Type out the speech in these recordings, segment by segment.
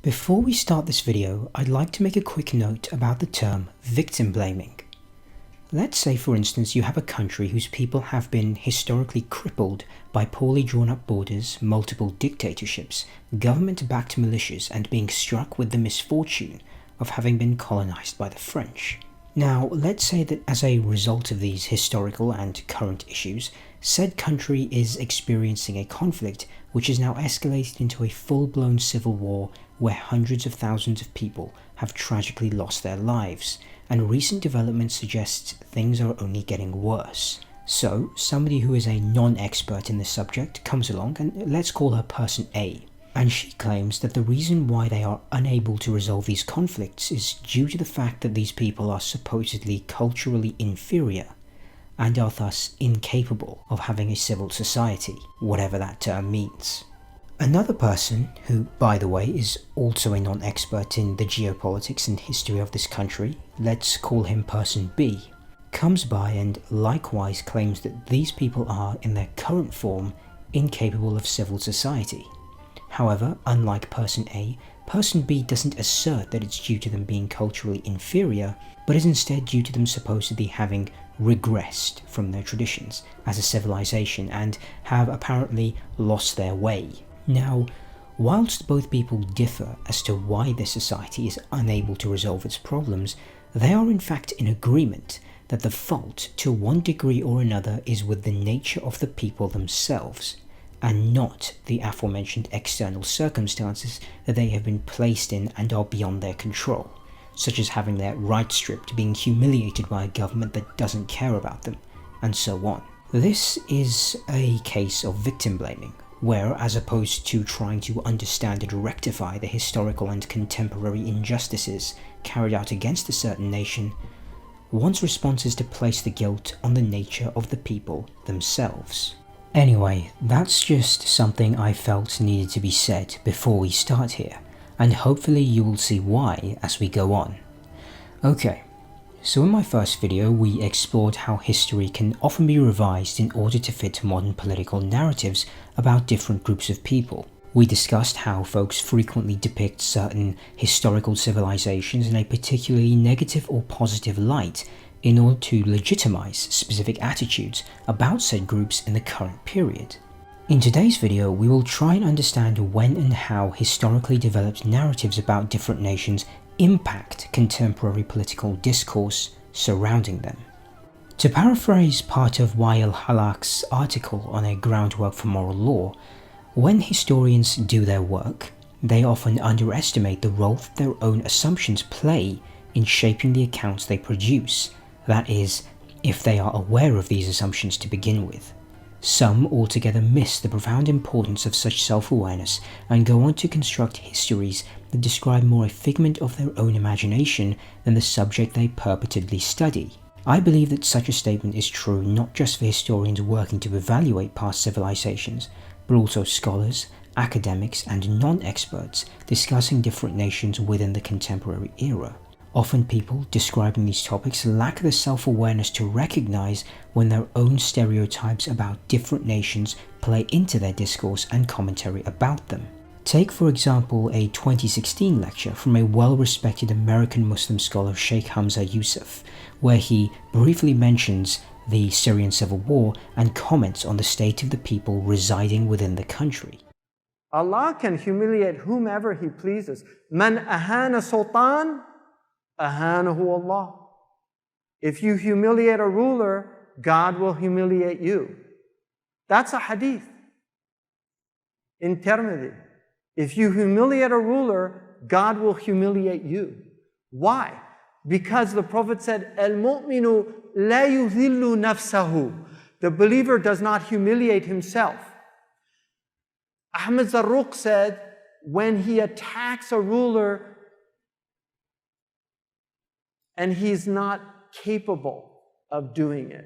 Before we start this video, I'd like to make a quick note about the term victim blaming. Let's say, for instance, you have a country whose people have been historically crippled by poorly drawn up borders, multiple dictatorships, government-backed militias, and being struck with the misfortune of having been colonized by the French. Now, let's say that as a result of these historical and current issues, said country is experiencing a conflict which is now escalated into a full-blown civil war where hundreds of thousands of people have tragically lost their lives, and recent developments suggest things are only getting worse. So, somebody who is a non-expert in the subject comes along, and let's call her person A. And she claims that the reason why they are unable to resolve these conflicts is due to the fact that these people are supposedly culturally inferior and are thus incapable of having a civil society, whatever that term means. Another person, who by the way is also a non-expert in the geopolitics and history of this country, let's call him person B, comes by and likewise claims that these people are, in their current form, incapable of civil society. However, unlike person A, person B doesn't assert that it's due to them being culturally inferior, but is instead due to them supposedly having regressed from their traditions as a civilization and have apparently lost their way. Now, whilst both people differ as to why this society is unable to resolve its problems, they are in fact in agreement that the fault, to one degree or another, is with the nature of the people themselves, and not the aforementioned external circumstances that they have been placed in and are beyond their control, such as having their rights stripped, being humiliated by a government that doesn't care about them, and so on. This is a case of victim blaming, where, as opposed to trying to understand and rectify the historical and contemporary injustices carried out against a certain nation, one's response is to place the guilt on the nature of the people themselves. Anyway, that's just something I felt needed to be said before we start here, and hopefully you will see why as we go on. Okay, so in my first video we explored how history can often be revised in order to fit modern political narratives about different groups of people. We discussed how folks frequently depict certain historical civilizations in a particularly negative or positive light in order to legitimize specific attitudes about said groups in the current period. In today's video, we will try and understand when and how historically developed narratives about different nations impact contemporary political discourse surrounding them. To paraphrase part of Wael Halak's article on a groundwork for moral law, when historians do their work, they often underestimate the role that their own assumptions play in shaping the accounts they produce. That is, if they are aware of these assumptions to begin with. Some altogether miss the profound importance of such self-awareness and go on to construct histories that describe more a figment of their own imagination than the subject they purportedly study. I believe that such a statement is true not just for historians working to evaluate past civilizations, but also scholars, academics, and non-experts discussing different nations within the contemporary era. Often people describing these topics lack the self-awareness to recognize when their own stereotypes about different nations play into their discourse and commentary about them. Take for example a 2016 lecture from a well-respected American Muslim scholar, Sheikh Hamza Yusuf, where he briefly mentions the Syrian civil war and comments on the state of the people residing within the country. Allah can humiliate whomever He pleases. Man ahana sultan, ahanahu Allah. If you humiliate a ruler, God will humiliate you. That's a hadith in Tirmidhi. If you humiliate a ruler, God will humiliate you. Why? Because the Prophet said, Al-mu'minu la yudhillu nafsahu. The believer does not humiliate himself. Ahmed Zarruq said, when he attacks a ruler and he's not capable of doing it.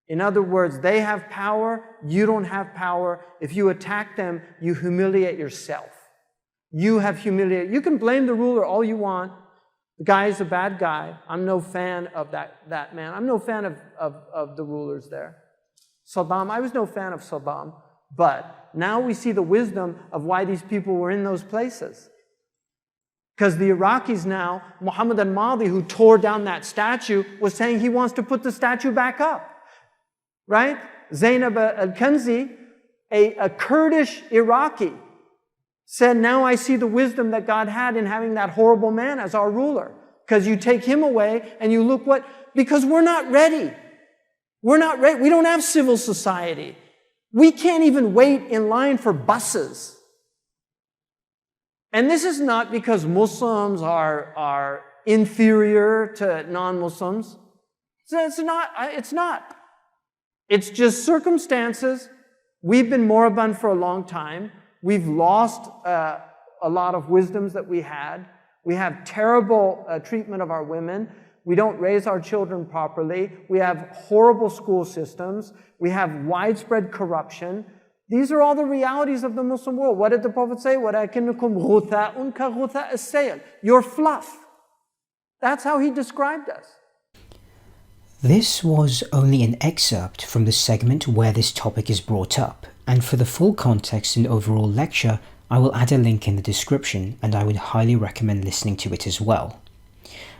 In other words, they have power, you don't have power. If you attack them, you humiliate yourself. You have humiliated. You can blame the ruler all you want. The guy is a bad guy. I'm no fan of that man. I'm no fan of the rulers there. Saddam, I was no fan of Saddam. But now we see the wisdom of why these people were in those places. Because the Iraqis now, Muhammad al-Madi, who tore down that statue, was saying he wants to put the statue back up. Right? Zainab al-Kanzi, a Kurdish Iraqi, said, now I see the wisdom that God had in having that horrible man as our ruler. Because you take him away and you look what... Because we're not ready. We're not ready. We don't have civil society. We can't even wait in line for buses. And this is not because Muslims are inferior to non-Muslims. It's not. It's just circumstances. We've been moribund for a long time. We've lost a lot of wisdoms that we had. We have terrible treatment of our women. We don't raise our children properly. We have horrible school systems. We have widespread corruption. These are all the realities of the Muslim world. What did the Prophet say? وَلَكِنُّكُمْ غُثَاءٌ كَغُثَاءِ السَّيْلِ. You're fluff. That's how he described us. This was only an excerpt from the segment where this topic is brought up, and for the full context and overall lecture, I will add a link in the description, and I would highly recommend listening to it as well.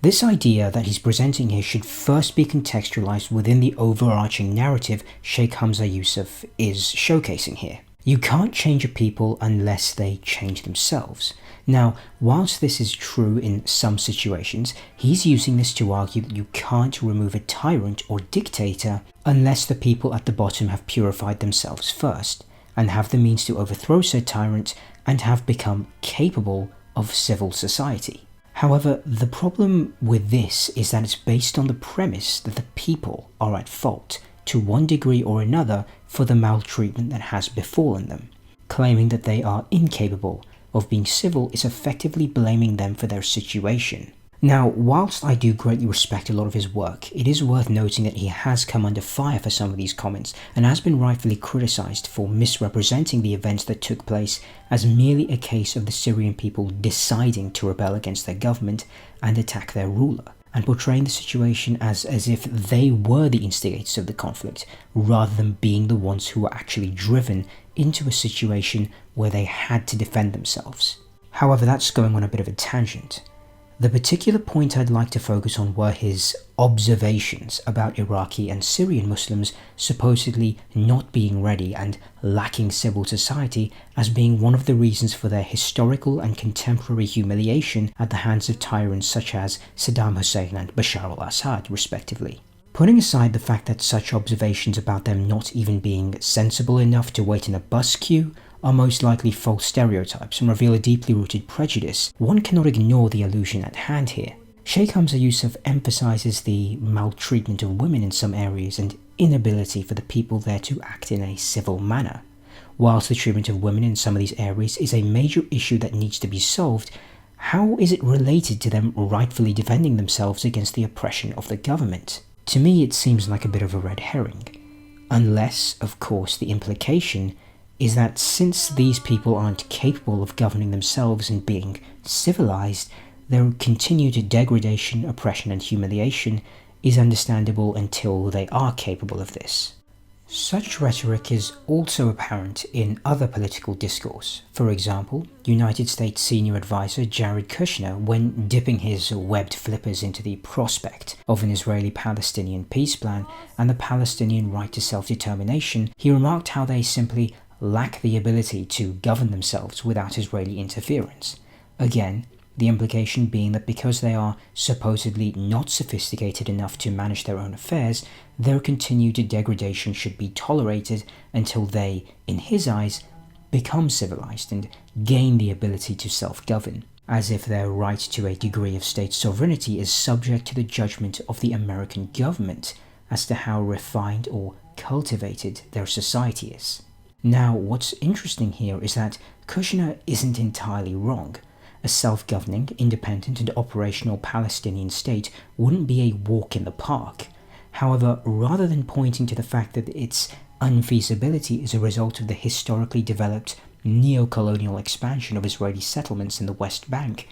This idea that he's presenting here should first be contextualized within the overarching narrative Sheikh Hamza Yusuf is showcasing here. You can't change a people unless they change themselves. Now, whilst this is true in some situations, he's using this to argue that you can't remove a tyrant or dictator unless the people at the bottom have purified themselves first, and have the means to overthrow said tyrant and have become capable of civil society. However, the problem with this is that it's based on the premise that the people are at fault, to one degree or another, for the maltreatment that has befallen them. Claiming that they are incapable of being civil is effectively blaming them for their situation. Now, whilst I do greatly respect a lot of his work, it is worth noting that he has come under fire for some of these comments and has been rightfully criticised for misrepresenting the events that took place as merely a case of the Syrian people deciding to rebel against their government and attack their ruler, and portraying the situation as if they were the instigators of the conflict, rather than being the ones who were actually driven into a situation where they had to defend themselves. However, that's going on a bit of a tangent. The particular point I'd like to focus on were his observations about Iraqi and Syrian Muslims supposedly not being ready and lacking civil society as being one of the reasons for their historical and contemporary humiliation at the hands of tyrants such as Saddam Hussein and Bashar al-Assad, respectively. Putting aside the fact that such observations about them not even being sensible enough to wait in a bus queue are most likely false stereotypes and reveal a deeply rooted prejudice, one cannot ignore the illusion at hand here. Sheikh Hamza Yusuf emphasizes the maltreatment of women in some areas and inability for the people there to act in a civil manner. Whilst the treatment of women in some of these areas is a major issue that needs to be solved, how is it related to them rightfully defending themselves against the oppression of the government? To me, it seems like a bit of a red herring. Unless, of course, the implication is that since these people aren't capable of governing themselves and being civilized, their continued degradation, oppression and humiliation is understandable until they are capable of this. Such rhetoric is also apparent in other political discourse. For example, United States Senior Advisor Jared Kushner, when dipping his webbed flippers into the prospect of an Israeli-Palestinian peace plan and the Palestinian right to self-determination, he remarked how they simply lack the ability to govern themselves without Israeli interference. Again, the implication being that because they are supposedly not sophisticated enough to manage their own affairs, their continued degradation should be tolerated until they, in his eyes, become civilized and gain the ability to self-govern, as if their right to a degree of state sovereignty is subject to the judgment of the American government as to how refined or cultivated their society is. Now, what's interesting here is that Kushner isn't entirely wrong. A self-governing, independent and operational Palestinian state wouldn't be a walk in the park. However, rather than pointing to the fact that its unfeasibility is a result of the historically developed neo-colonial expansion of Israeli settlements in the West Bank,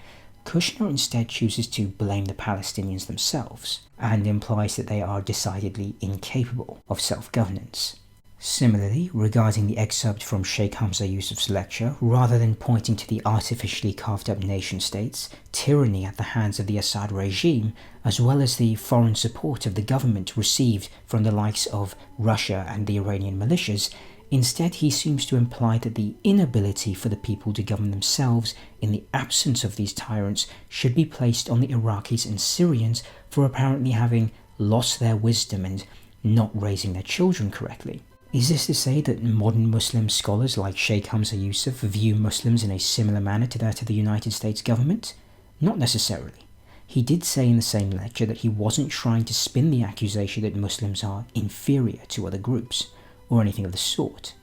Kushner instead chooses to blame the Palestinians themselves, and implies that they are decidedly incapable of self-governance. Similarly, regarding the excerpt from Sheikh Hamza Yusuf's lecture, rather than pointing to the artificially carved up nation-states, tyranny at the hands of the Assad regime, as well as the foreign support of the government received from the likes of Russia and the Iranian militias, instead he seems to imply that the inability for the people to govern themselves in the absence of these tyrants should be placed on the Iraqis and Syrians for apparently having lost their wisdom and not raising their children correctly. Is this to say that modern Muslim scholars like Sheikh Hamza Yusuf view Muslims in a similar manner to that of the United States government? Not necessarily. He did say in the same lecture that he wasn't trying to spin the accusation that Muslims are inferior to other groups, or anything of the sort.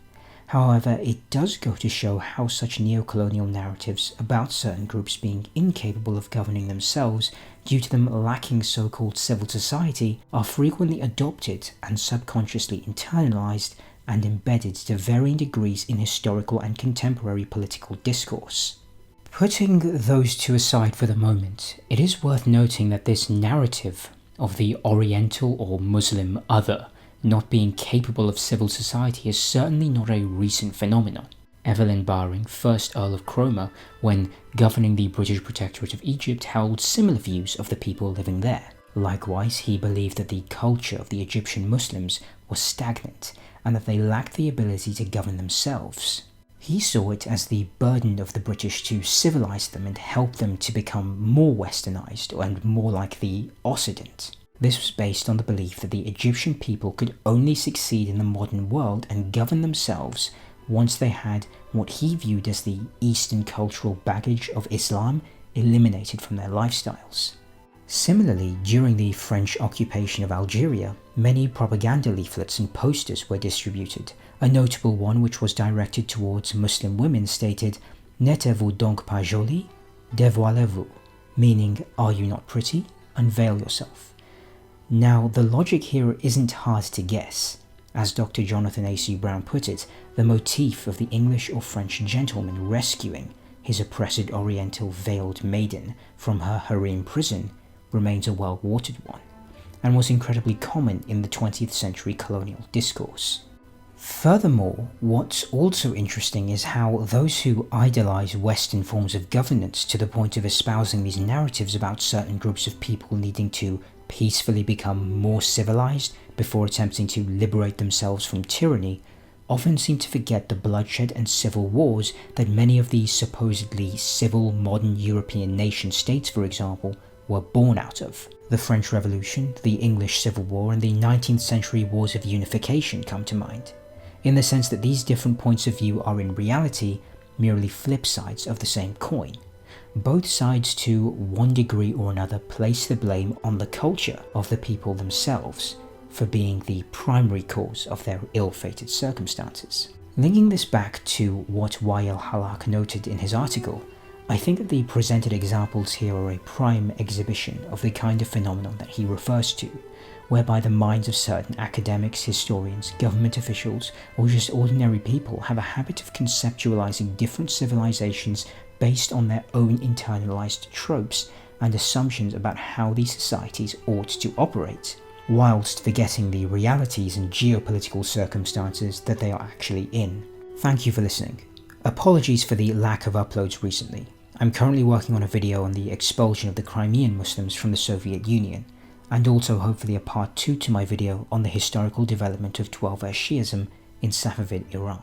However, it does go to show how such neo-colonial narratives about certain groups being incapable of governing themselves due to them lacking so-called civil society are frequently adopted and subconsciously internalized and embedded to varying degrees in historical and contemporary political discourse. Putting those two aside for the moment, it is worth noting that this narrative of the Oriental or Muslim other not being capable of civil society is certainly not a recent phenomenon. Evelyn Baring, 1st Earl of Cromer, when governing the British Protectorate of Egypt, held similar views of the people living there. Likewise, he believed that the culture of the Egyptian Muslims was stagnant and that they lacked the ability to govern themselves. He saw it as the burden of the British to civilize them and help them to become more westernized and more like the Occident. This was based on the belief that the Egyptian people could only succeed in the modern world and govern themselves once they had what he viewed as the Eastern cultural baggage of Islam eliminated from their lifestyles. Similarly, during the French occupation of Algeria, many propaganda leaflets and posters were distributed. A notable one, which was directed towards Muslim women, stated, "N'êtes-vous donc pas jolie? Dévoilez-vous," meaning, "Are you not pretty? Unveil yourself." Now, the logic here isn't hard to guess. As Dr. Jonathan A.C. Brown put it, the motif of the English or French gentleman rescuing his oppressed Oriental veiled maiden from her harem prison remains a well-watered one, and was incredibly common in the 20th century colonial discourse. Furthermore, what's also interesting is how those who idolize Western forms of governance to the point of espousing these narratives about certain groups of people needing to peacefully become more civilized before attempting to liberate themselves from tyranny often seem to forget the bloodshed and civil wars that many of these supposedly civil modern European nation-states, for example, were born out of. The French Revolution, the English Civil War, and the 19th century wars of unification come to mind, in the sense that these different points of view are in reality merely flip sides of the same coin. Both sides, to one degree or another, place the blame on the culture of the people themselves for being the primary cause of their ill-fated circumstances. Linking this back to what Wael Halak noted in his article, I think that the presented examples here are a prime exhibition of the kind of phenomenon that he refers to, whereby the minds of certain academics, historians, government officials, or just ordinary people have a habit of conceptualizing different civilizations based on their own internalized tropes and assumptions about how these societies ought to operate, whilst forgetting the realities and geopolitical circumstances that they are actually in. Thank you for listening. Apologies for the lack of uploads recently. I'm currently working on a video on the expulsion of the Crimean Muslims from the Soviet Union, and also hopefully a part 2 to my video on the historical development of 12th Shi'ism in Safavid Iran.